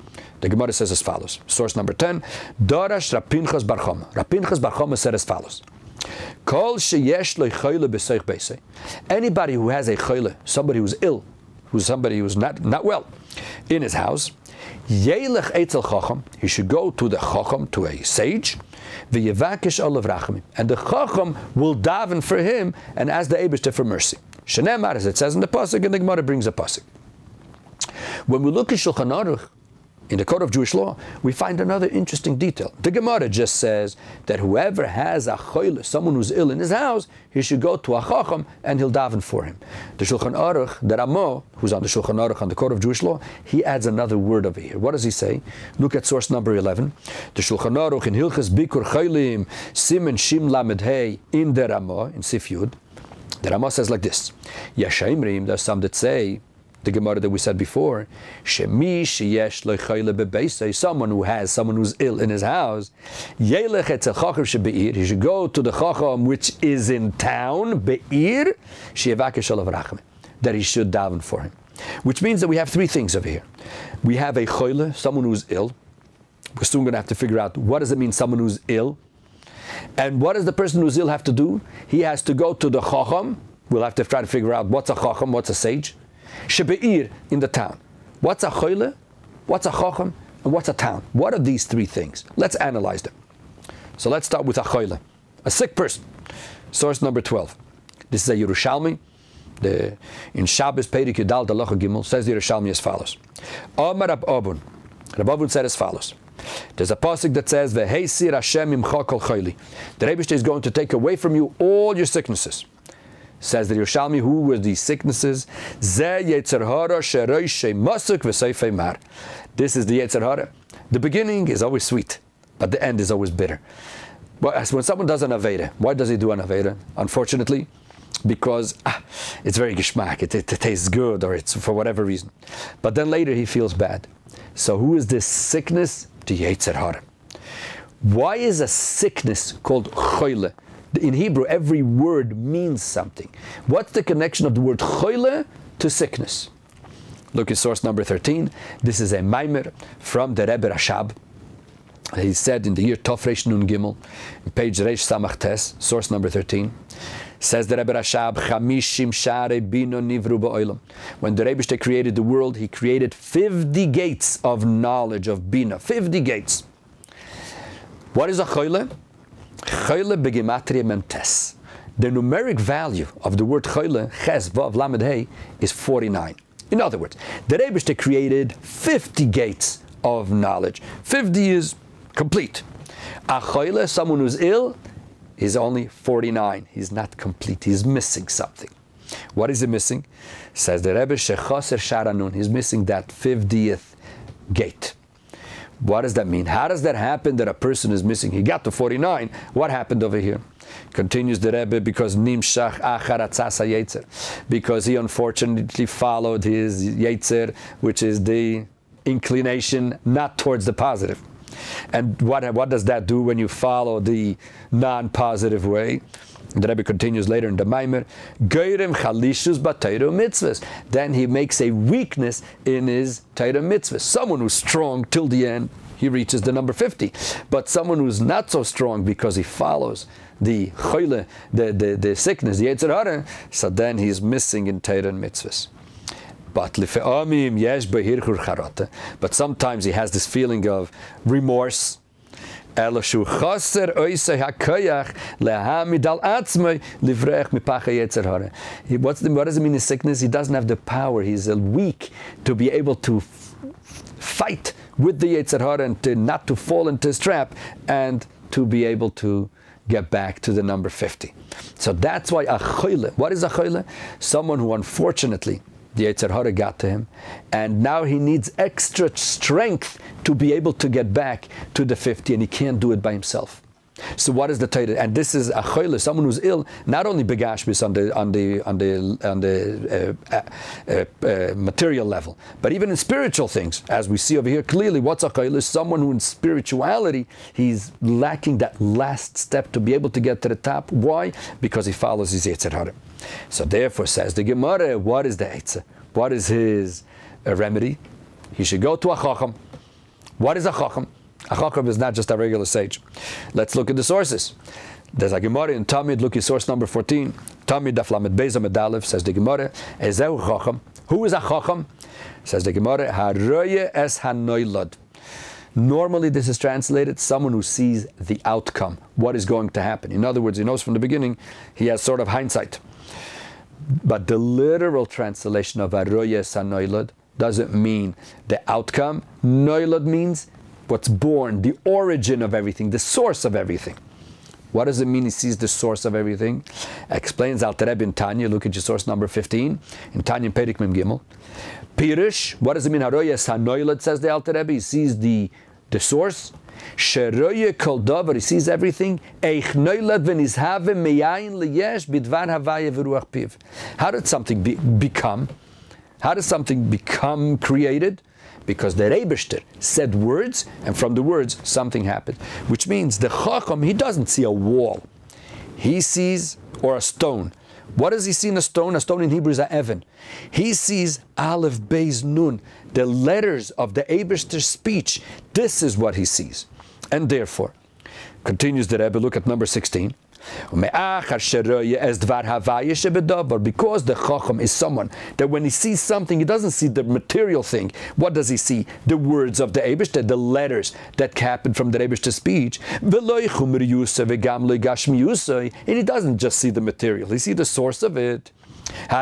The Gemara says as follows. Source number 10. Darash Rapinchas Bar Choma. Rapinchas Bar Choma said as follows. Kol sheyesh lo chole b'seich beisei. Anybody who has a chole, somebody who's ill, somebody who's not well, in his house, yelech etzel chochom, he should go to the chochom, to a sage, v'yevakish olav rachamim, and the chochom will daven for him and ask the Eibishter for mercy. Shenemar, as it says in the pasuk, and the Gemara brings a pasuk. When we look at Shulchan Aruch, in the Code of Jewish Law, we find another interesting detail. The Gemara just says that whoever has a chole, someone who's ill in his house, he should go to a chochom and he'll daven for him. The Shulchan Aruch, the Ramo, who's on the Shulchan Aruch on the Code of Jewish Law, he adds another word over here. What does he say? Look at source number 11. The Shulchan Aruch in Hilchas Bikur Cholim Simen Shim Lamed Hey in the Ramo, in Sif Yud. The Rama says like this. Yashaimrim, there's some that say, the Gemara that we said before, Shemi sheyesh lo chole bebeisei, someone who's ill in his house, yelech etzel chacham shebeir, he should go to the chacham which is in town, beir, sheyevakesh olav rachamim, that he should daven for him. Which means that we have three things over here. We have a chole, someone who's ill. We're soon going to have to figure out what does it mean, someone who's ill. And what does the person who's ill have to do? He has to go to the chochom, we'll have to try to figure out what's a chochom, what's a sage. Shebe'ir, in the town. What's a chole, what's a chochom, and what's a town? What are these three things? Let's analyze them. So let's start with a chole, a sick person. Source number 12. This is a Yerushalmi. In Shabbos Perik Yudal Dalacha Gimel says the Yerushalmi as follows. Amar Rab Abun. Rab Abun said as follows. There's a pasuk that says, "Ve'heisir Hashem imcha kol choli." The Rebbe is going to take away from you all your sicknesses. Says the Yerushalmi, who were these sicknesses? Ze yetzer hara sheroishe masuk v'seifei mar. This is the yetzer hara. The beginning is always sweet, but the end is always bitter. But when someone does an aveda, why does he do an aveda? Unfortunately, because it's very geschmack, it tastes good, or it's for whatever reason. But then later he feels bad. So who is this sickness? The yetzer hara. Why is a sickness called chole? In Hebrew, every word means something. What's the connection of the word chole to sickness? Look at source number 13. This is a maimer from the Rebbe Rashab. He said in the year Tov Reish Nun Gimel, page Reish Samach Tes, source number 13, says the Rebbe Rashab, Chamishim Share Bino Nivru Ba'olam. When the Rebbe created the world, he created 50 gates of knowledge, of Bina, 50 gates. What is a chole? Chole begematria mentes. The numeric value of the word chole, ches, vav, lamed, hey, is 49. In other words, the Rebbe created 50 gates of knowledge. 50 is complete. A chole, someone who's ill, is only 49. He's not complete. He's missing something. What is he missing? Says the Rebbe, shechoser sharanun. He's missing that 50th gate. What does that mean? How does that happen that a person is missing? He got to 49. What happened over here? Continues the Rebbe, because nimshach achar atzasa yetzer, because he unfortunately followed his yetzer, which is the inclination not towards the positive. And what does that do when you follow the non-positive way? The Rebbe continues later in the Maimer, Geirem chalishus b'Torah mitzvahs. Then he makes a weakness in his Torah mitzvahs. Someone who's strong till the end, he reaches the number 50. But someone who's not so strong because he follows the chole, the sickness, the yetzer hara, so then he's missing in Torah and mitzvahs. But sometimes he has this feeling of remorse. What does it mean in sickness? He doesn't have the power. He's weak to be able to fight with the yetzer hara and not to fall into his trap, and to be able to get back to the number 50. So that's why a chole. What is a chole? Someone who unfortunately the yetzer hara got to him, and now he needs extra strength to be able to get back to the 50, and he can't do it by himself. So what is the Torah? And this is a chole, someone who's ill, not only begashmis on the material level, but even in spiritual things, as we see over here clearly. What's a chole? Someone who in spirituality, he's lacking that last step to be able to get to the top. Why? Because he follows his yetzer hara. So therefore, says the Gemara, what is the Eitzah? What is his remedy? He should go to a chochom. What is a chochom? A chochom is not just a regular sage. Let's look at the sources. There's a Gemara in Tamid, look at source number 14. Tamid daf lamed beis amud aleph, says the Gemara, Ezeu chochom. Who is a chochom? Says the Gemara, Haroye es hanoilad. Normally this is translated, someone who sees the outcome, what is going to happen. In other words, he knows from the beginning, he has sort of hindsight. But the literal translation of Haroye es hanoilad doesn't mean the outcome. Noilad means what's born, the origin of everything, the source of everything. What does it mean he sees the source of everything? Explains Alter Rebbe in Tanya. Look at your source number 15. In Tanya Perik Mem Gimel. Pirish, what does it mean? Haroyes hanoilad, says the Alter Rebbe. He sees the source. Sheroye kol davar, he sees everything. Eich noilad v'nizhave meyayin liyesh bidvar havaya v'ruach piv. How did something become? How does something become created? Because the Rebbe said words, and from the words something happened. Which means the chochom, he doesn't see a wall. He sees, or a stone. What does he see in a stone? A stone in Hebrew is a even. He sees Aleph, Beis, Nun, the letters of the Rebbe's speech. This is what he sees. And therefore, continues the Rebbe, look at number 16. But because the chochom is someone that when he sees something, he doesn't see the material thing. What does he see? The words of the Eibishter, the letters that happen from the Eibishter's speech. And he doesn't just see the material, he sees the source of it. He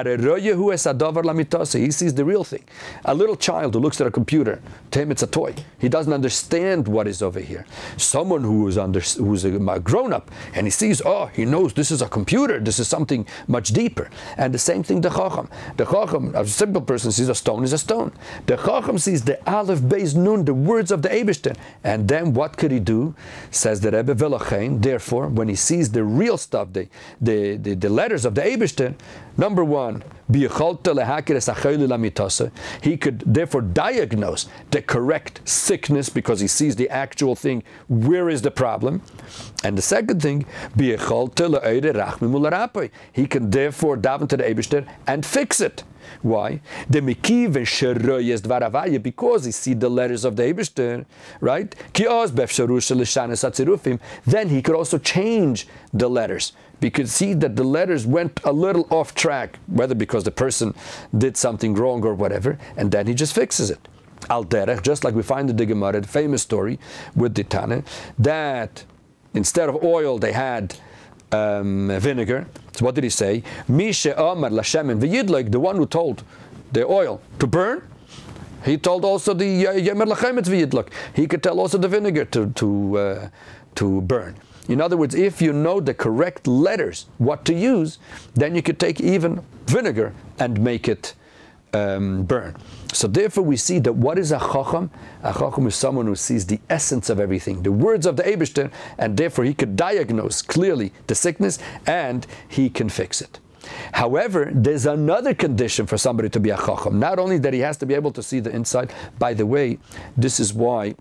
sees the real thing. A little child who looks at a computer, to him it's a toy. He doesn't understand what is over here. Someone who's a grown-up and he sees, oh, he knows this is a computer, this is something much deeper. And the same thing the chochom. The chochom, a simple person sees a stone is a stone. The chochom sees the aleph, beis, nun, the words of the Eibishter. And then what could he do? Says the Rebbe, therefore, when he sees the real stuff, the letters of the Eibishter, number one, he could therefore diagnose the correct sickness because he sees the actual thing. Where is the problem? And the second thing, he can therefore daven to the Eibishter and fix it. Why? Because he sees the letters of the Eibishter, right? Then he could also change the letters. Because see that the letters went a little off track, whether because the person did something wrong or whatever, and then he just fixes it. Al derech, just like we find in the Gemara, the famous story with the Tana, that instead of oil they had vinegar. So what did he say? Mishe Omar Lashem and V'yidlik, the one who told the oil to burn, he told also the Yemer Lachemet V'yidlik. He could tell also the vinegar to burn. In other words, if you know the correct letters, what to use, then you could take even vinegar and make it burn. So therefore we see that what is a chochom? A chochom is someone who sees the essence of everything, the words of the Eibishter, and therefore he could diagnose clearly the sickness and he can fix it. However, there's another condition for somebody to be a chochom. Not only that he has to be able to see the inside. By the way, this is why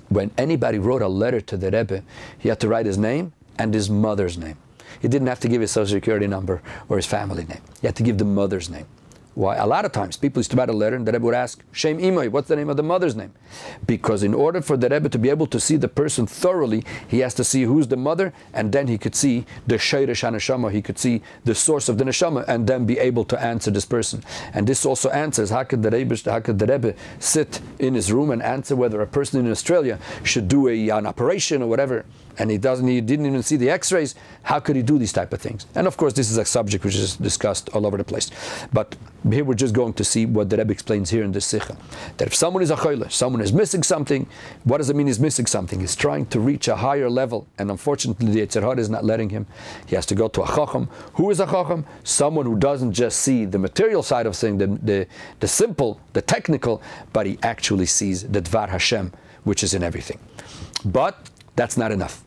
when anybody wrote a letter to the Rebbe, he had to write his name and his mother's name. He didn't have to give his social security number or his family name. He had to give the mother's name. Why? A lot of times people used to write a letter and the Rebbe would ask, Shem Imai, what's the name of the mother's name? Because in order for the Rebbe to be able to see the person thoroughly, he has to see who's the mother, and then he could see the Sheiresh HaNeshama, he could see the source of the Neshama, and then be able to answer this person. And this also answers, how could the Rebbe sit in his room and answer whether a person in Australia should do an operation or whatever, and he didn't even see the x-rays? How could he do these type of things? And of course this is a subject which is discussed all over the place. But here we're just going to see what the Rebbe explains here in this Sicha. That if someone is a Chole, someone is missing something, what does it mean he's missing something? He's trying to reach a higher level, and unfortunately the Yetzer Hara is not letting him. He has to go to a chochom. Who is a chochom? Someone who doesn't just see the material side of things, the simple, the technical, but he actually sees the Dvar Hashem, which is in everything. But that's not enough.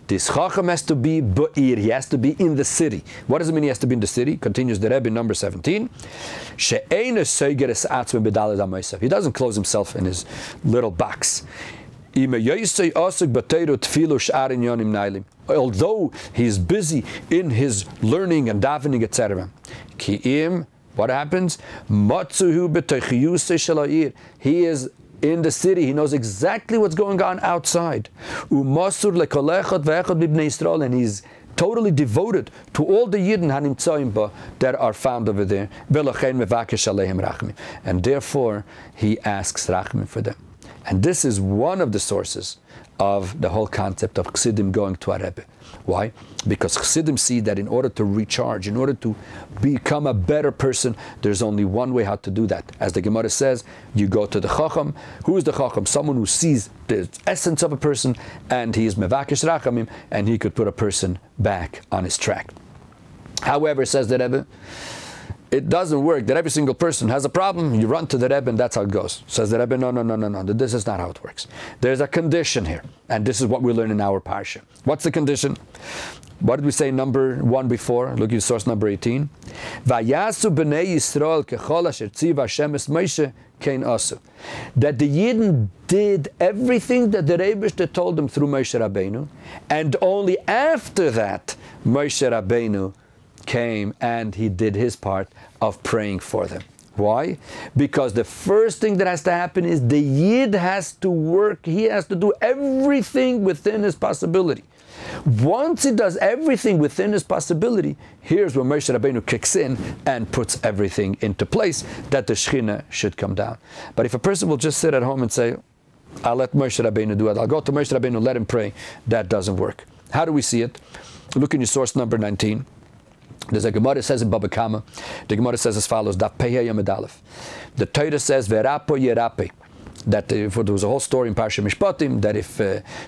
This chochom has to be ba'ir, he has to be in the city. What does it mean he has to be in the city? Continues the Rebbe in number 17. He doesn't close himself in his little box. Although he's busy in his learning and davening, etc. What happens? He is in the city, he knows exactly what's going on outside. And he's totally devoted to all the Yidden that are found over there. And therefore, he asks Rachmim for them. And this is one of the sources of the whole concept of Chassidim going to a Rebbe. Why? Because Chassidim see that in order to recharge, in order to become a better person, there's only one way how to do that. As the Gemara says, you go to the chochom. Who is the chochom? Someone who sees the essence of a person, and he is mevakesh rachamim, and he could put a person back on his track. However, says the Rebbe, it doesn't work that every single person has a problem, you run to the Rebbe and that's how it goes. Says the Rebbe, no, this is not how it works. There's a condition here, and this is what we learn in our parsha. What's the condition? What did we say number 1 before? Look at source number 18. Vayasu b'nei Yisrael kechol asher tziva Hashem es Moshe kein asu. That the Yidden did everything that the Rebbe told them through Moshe Rabbeinu, and only after that Moshe Rabbeinu came and he did his part of praying for them. Why? Because the first thing that has to happen is the Yid has to work, he has to do everything within his possibility Once he does everything within his possibility, here's where Moshe Rabbeinu kicks in and puts everything into place that the Shechina should come down. But if a person will just sit at home and say, I'll let Moshe Rabbeinu do it, I'll go to Moshe Rabbeinu and let him pray, that doesn't work. How do we see it? Look in your source number 19. There's a Gemara says in Baba Kama, the Gemara says as follows, Daf Pei Yamid Aleph. The Torah says, Verapo Yerape. That there was a whole story in Parsha Mishpatim that if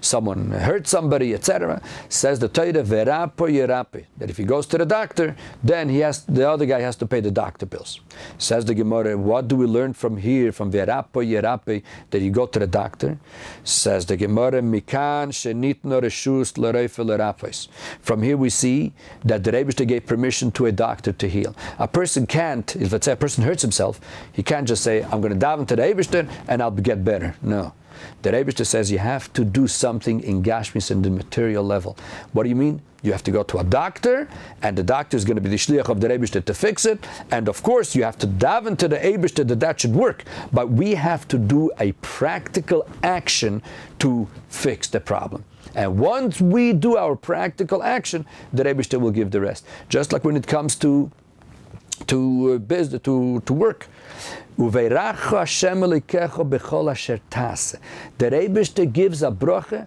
someone hurt somebody, etc., says the Torah, Verapo Yerape, that if he goes to the doctor, then the other guy has to pay the doctor bills. Says the Gemara, what do we learn from here, from Verapo Yerape, that you go to the doctor? Says the Gemara, Mikan Shenitno Reshus L'Reifel L'Rafes. From here we see that the Rebbe gave permission to a doctor to heal. A person can't, if let's say a person hurts himself, he can't just say, I'm going to daven to the Rebbe and I'll get better. No. The Rebbe says you have to do something in Gashmis in the material level. What do you mean? You have to go to a doctor, and the doctor is going to be the shliach of the Rebbe to fix it. And of course, you have to daven to the Rebbe that should work. But we have to do a practical action to fix the problem. And once we do our practical action, the Rebbe will give the rest. Just like when it comes to business, to work. The Rebbe gives a broche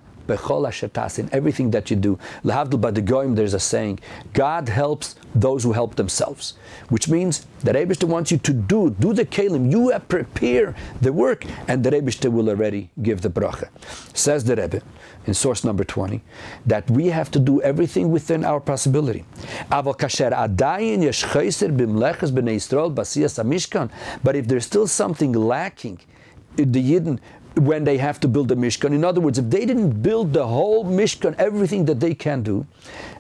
in everything that you do. Lahavdil by the Goyim, there's a saying, God helps those who help themselves. Which means the Rebbe wants you to do the kelim. You prepare the work, and the Rebbe will already give the bracha. Says the Rebbe in source number 20 that we have to do everything within our possibility. But if there's still something lacking, the Yidden, when they have to build a Mishkan. In other words, if they didn't build the whole Mishkan, everything that they can do,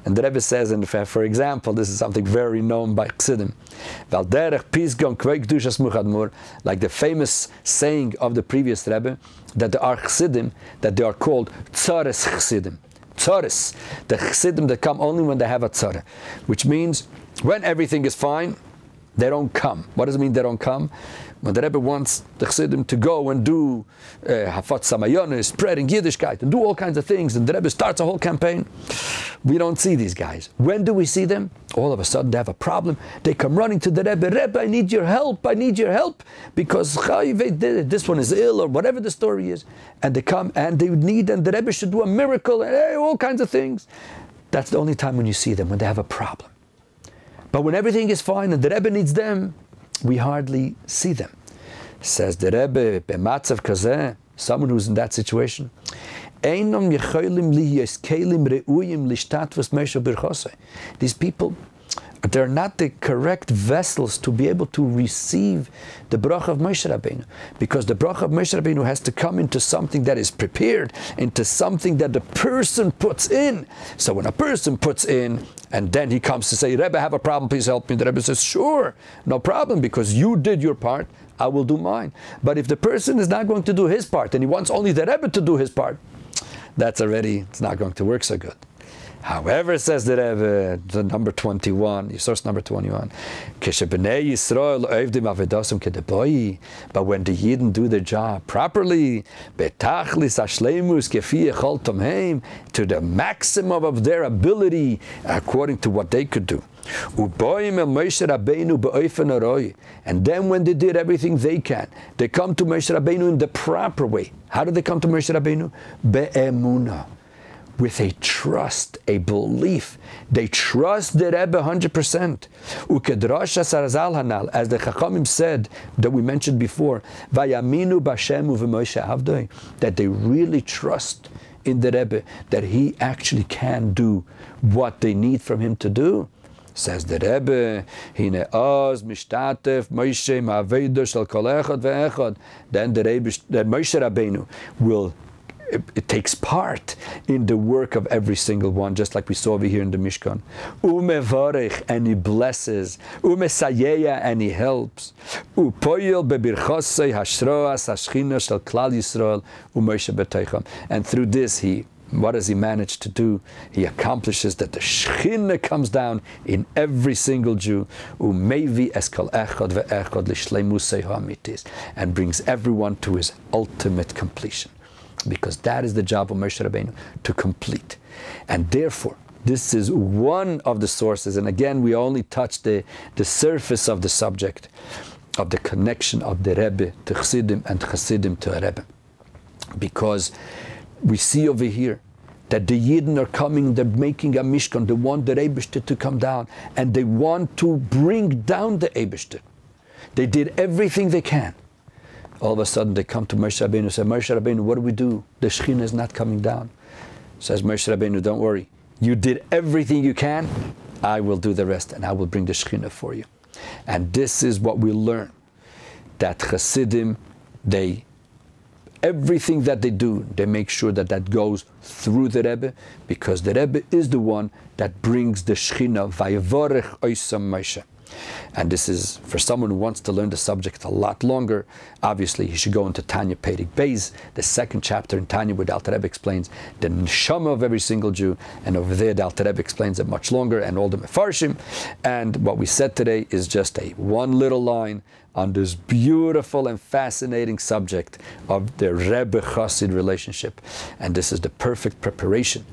and the Rebbe says, and for example, this is something very known by Chassidim, like the famous saying of the previous Rebbe, that there are Chassidim, that they are called Tzares Chassidim. Tzares, the Chassidim that come only when they have a tzara, which means when everything is fine, they don't come. What does it mean they don't come? When the Rebbe wants the Chassidim to go and do Hafat Samayonis, spreading Yiddishkeit, and do all kinds of things, and the Rebbe starts a whole campaign, we don't see these guys. When do we see them? All of a sudden they have a problem. They come running to the Rebbe, Rebbe, I need your help, because this one is ill, or whatever the story is. And they come and they need, and the Rebbe should do a miracle, and all kinds of things. That's the only time when you see them, when they have a problem. But when everything is fine and the Rebbe needs them, we hardly see them. Says the Rebbe, b'matzav kazeh, someone who's in that situation, these people, they're not the correct vessels to be able to receive the bracha of Moshe Rabbeinu, because the bracha of Moshe Rabbeinu has to come into something that is prepared, into something that the person puts in. So when a person puts in, and then he comes to say, Rebbe, I have a problem, please help me. The Rebbe says, sure, no problem, because you did your part, I will do mine. But if the person is not going to do his part, and he wants only the Rebbe to do his part, it's not going to work so good. However, says the Rebbe, the number 21, source number 21, but when the Yidden do their job properly, to the maximum of their ability, according to what they could do. And then when they did everything they can, they come to Moshe Rabbeinu in the proper way. How do they come to Moshe Rabbeinu? Be'emunah. With a trust, a belief. They trust the Rebbe 100%. As the Chachamim said, that we mentioned before, that they really trust in the Rebbe, that he actually can do what they need from him to do. Says the Rebbe, Hine oz mishtatef Moshe ma'aveido shel kol echad ve'echad. Then the Moshe Rabbeinu will, it takes part in the work of every single one, just like we saw over here in the Mishkan. Umevarech, and he blesses. Umesayeya, and he helps. Upoyel bebirchosei hashroas hashchina shel klal Yisrael u'Moshe b'teicham. And through this, what does he manage to do? He accomplishes that the Shechina comes down in every single Jew, umevi es kol echad ve'echad l'shleimusei ha'amitis, and brings everyone to his ultimate completion. because that is the job of Moshe Rabbeinu, to complete. And therefore, this is one of the sources, and again, we only touch the surface of the subject, of the connection of the Rebbe to Chassidim and Chassidim to a Rebbe. Because we see over here that the Yidden are coming, they're making a Mishkan, they want the Eibishter to come down, and they want to bring down the Eibishter. They did everything they can. All of a sudden they come to Moshe Rabbeinu and say, Moshe Rabbeinu, what do we do? The Shekhinah is not coming down. Says Moshe Rabbeinu, don't worry. You did everything you can, I will do the rest, and I will bring the Shekhinah for you. And this is what we learn, that Chassidim, everything that they do, they make sure that that goes through the Rebbe, because the Rebbe is the one that brings the Shekhinah, Vivarech Oisam Moshe. And this is, for someone who wants to learn the subject a lot longer, obviously he should go into Tanya Perek Beis, the second chapter in Tanya, where the Alter Rebbe explains the neshama of every single Jew, and over there the Alter Rebbe explains it much longer, and all the Mefarshim. And what we said today is just one little line on this beautiful and fascinating subject of the Rebbe-Chassid relationship. And this is the perfect preparation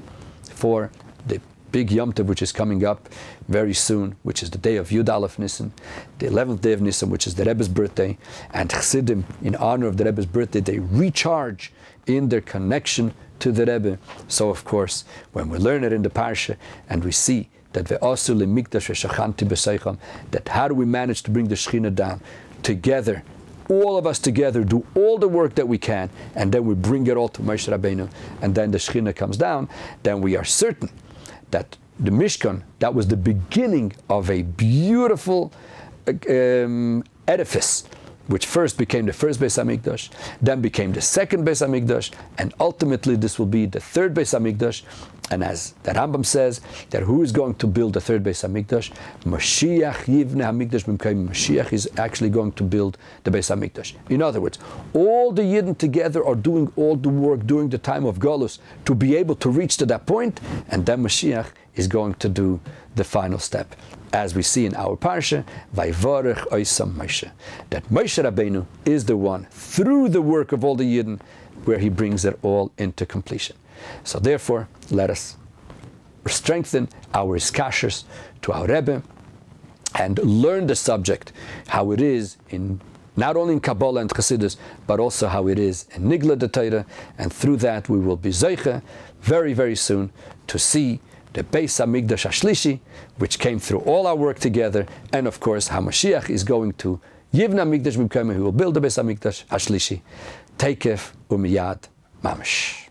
for the big Yom Tov, which is coming up very soon, which is the day of Yud Aleph Nisan, the 11th day of Nisan, which is the Rebbe's birthday. And Chassidim, in honor of the Rebbe's birthday, they recharge in their connection to the Rebbe. So of course, when we learn it in the Parsha, and we see that ve'asu lemikdash v'shachanti b'seicham, that how do we manage to bring the Shekhinah down together, all of us together, do all the work that we can, and then we bring it all to Moshe Rabbeinu, and then the Shekhinah comes down, then we are certain that the Mishkan, that was the beginning of a beautiful edifice, which first became the first Beis HaMikdash, then became the second Beis HaMikdash, and ultimately this will be the third Beis HaMikdash. And as the Rambam says, that who is going to build the third Beis HaMikdash? Mashiach Yivne HaMikdash B'mkayim. Mashiach is actually going to build the Beis HaMikdash. In other words, all the Yidden together are doing all the work during the time of Golus to be able to reach to that point, and then Mashiach is going to do the final step. As we see in our Parsha, Vivarech Oisam Moshe, that Moshe Rabbeinu is the one, through the work of all the Yidden, where he brings it all into completion. So therefore, let us strengthen our iskashers to our Rebbe and learn the subject, how it is in not only in Kabbalah and Chassidus, but also how it is in Nigla de Torah, and through that we will be Zeicha very, very soon to see the Beis HaMikdash Ashlishi, which came through all our work together, and of course how Mashiach is going to Yivna Mikdash B'mkayim, who will build the Beis HaMikdash Ashlishi. Teikef umiyad mamash.